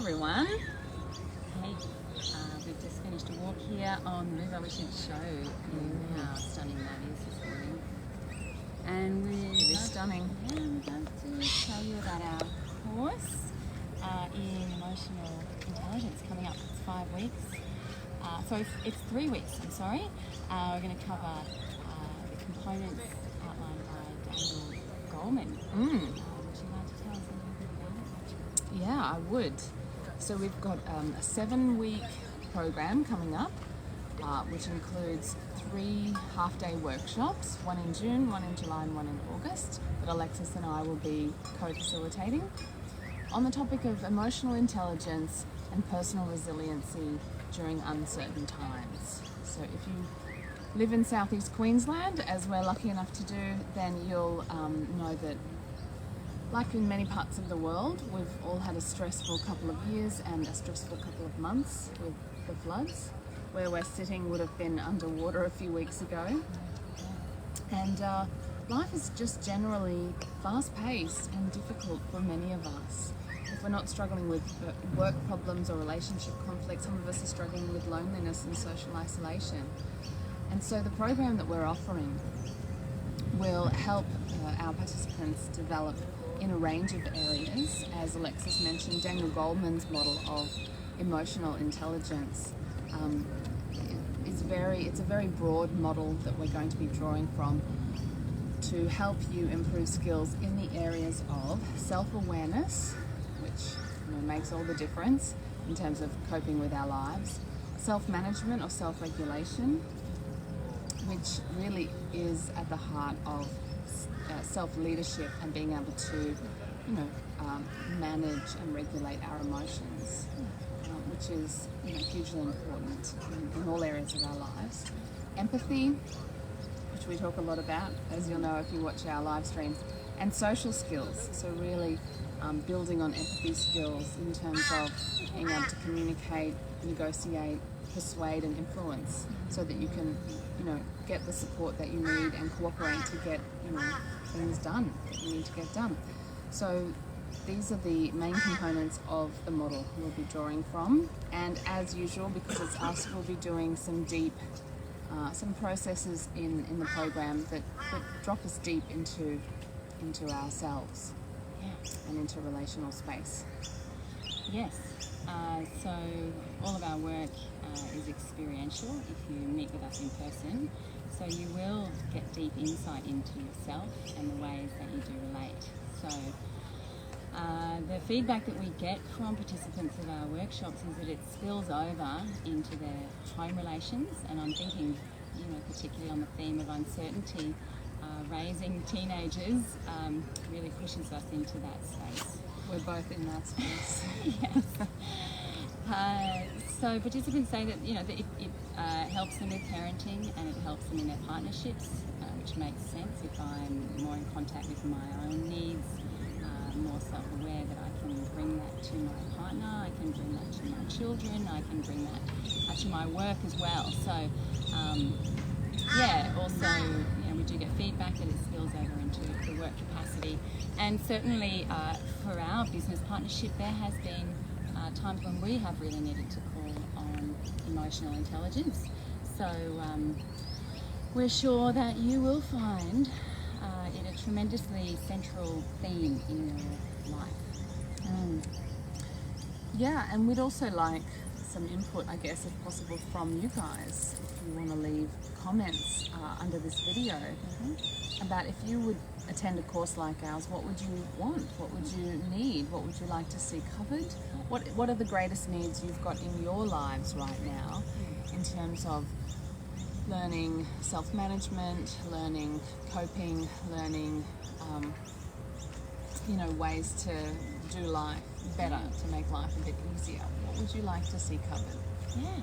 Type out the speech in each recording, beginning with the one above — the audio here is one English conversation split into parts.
everyone. Hey, we've just finished a walk here on the river. We should show you how stunning that is this morning. And It is stunning. Yeah, we'd like to tell you about our course in emotional intelligence coming up. It's 5 weeks. It's 3 weeks, I'm sorry. We're going to cover the components outlined by Daniel Goleman. Would you like to tell us a little bit about it? Yeah, I would. So we've got a 7-week program coming up, which includes 3 half-day workshops, one in June, one in July and one in August, that Alexis and I will be co-facilitating on the topic of emotional intelligence and personal resiliency during uncertain times. So if you live in southeast Queensland, as we're lucky enough to do, then you'll know that, like in many parts of the world, we've all had a stressful couple of years and a stressful couple of months with the floods. Where we're sitting would have been underwater a few weeks ago. And life is just generally fast-paced and difficult for many of us. If we're not struggling with work problems or relationship conflict, some of us are struggling with loneliness and social isolation. And so the program that we're offering will help our participants develop in a range of areas. As Alexis mentioned, Daniel Goleman's model of emotional intelligence it's a very broad model that we're going to be drawing from to help you improve skills in the areas of self-awareness, which makes all the difference in terms of coping with our lives, self-management or self-regulation, which really is at the heart of self-leadership and being able to manage and regulate our emotions, which is hugely important in all areas of our lives. Empathy, which we talk a lot about, as you'll know if you watch our live streams, and social skills. So really building on empathy skills in terms of being able to communicate, negotiate, persuade and influence so that you can get the support that you need and cooperate to get things done that you need to get done. So these are the main components of the model we'll be drawing from, and as usual, because it's us, we'll be doing some deep some processes in the program that drop us deep into ourselves and into relational space. Yes. So all of our work is experiential if you meet with us in person. So you will get deep insight into yourself and the ways that you do relate. So the feedback that we get from participants of our workshops is that it spills over into their home relations, and I'm thinking, particularly on the theme of uncertainty, raising teenagers really pushes us into that space. We're both in that space. Yes. So participants say that that it helps them with parenting and it helps them in their partnerships, which makes sense if I'm more in contact with my own needs, more self-aware that I can bring that to my partner, I can bring that to my children, I can bring that to my work as well. So also we do get feedback that it spills over into the work capacity, and certainly for our business partnership there has been times when we have really needed to call on emotional intelligence. So we're sure that you will find it a tremendously central theme in your life. Yeah, and we'd also like some input, I guess, if possible, from you guys. If you want to leave comments under this video about if you would attend a course like ours, what would you want? What would you need? What would you like to see covered? What are the greatest needs you've got in your lives right now in terms of learning self-management, learning coping, learning ways to do life better, to make life a bit easier? What would you like to see covered? Yeah.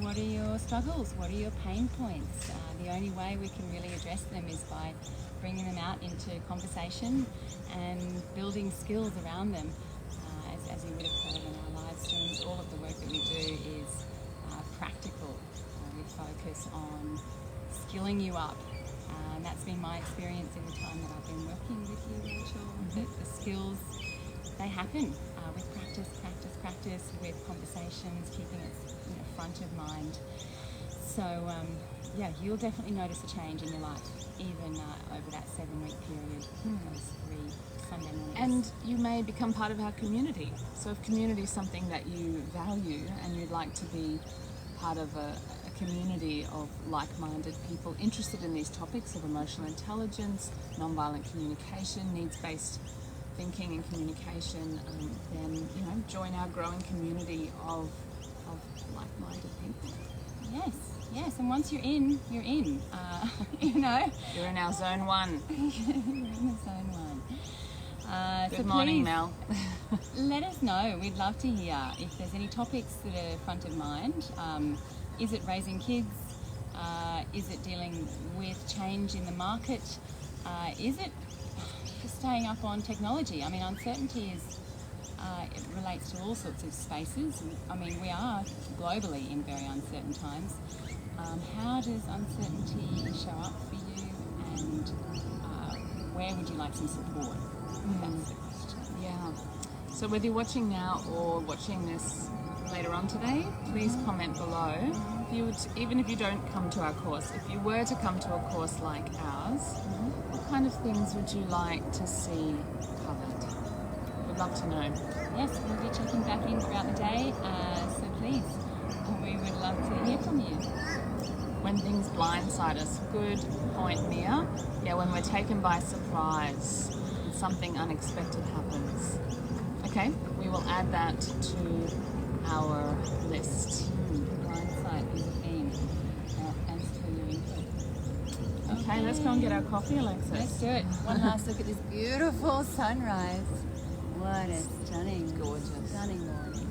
What are your struggles? What are your pain points? The only way we can really address them is by bringing them out into conversation and building skills around them. As you would have heard in our live streams, all of the work that we do is practical. We focus on skilling you up. And that's been my experience in the time that I've been working with you, Rachel. The skills they happen with practice, with conversations, keeping it front of mind. So yeah, you'll definitely notice a change in your life, even over that 7-week period, those 3 Sunday mornings. And you may become part of our community. So if community is something that you value and you'd like to be part of a community of like-minded people interested in these topics of emotional intelligence, nonviolent communication, needs-based thinking and communication, then join our growing community of like-minded people. Yes, and once you're in, you're in. You're in our zone 1. You're in the zone 1. Good morning, Mel. Let us know. We'd love to hear if there's any topics that are front of mind. Is it raising kids? Is it dealing with change in the market? Is it staying up on technology? I mean, uncertainty it relates to all sorts of spaces. I mean, we are globally in very uncertain times. How does uncertainty show up for you, and where would you like some support? That's the question. Yeah. So whether you're watching now or watching this later on today, please comment below. Even if you don't come to our course, if you were to come to a course like ours, what kind of things would you like to see covered? We'd love to know. Yes, we'll be checking back in throughout the day, so please, we would love to hear from you. When things blindside us, good point, Mia. Yeah, when we're taken by surprise and something unexpected happens. Okay, we will add that to our list. Blindsight is a theme. Thanks for your input. Okay, let's go and get our coffee, Alexis. Let's do it. One last look at this beautiful sunrise. What a stunning, Gorgeous. stunning morning.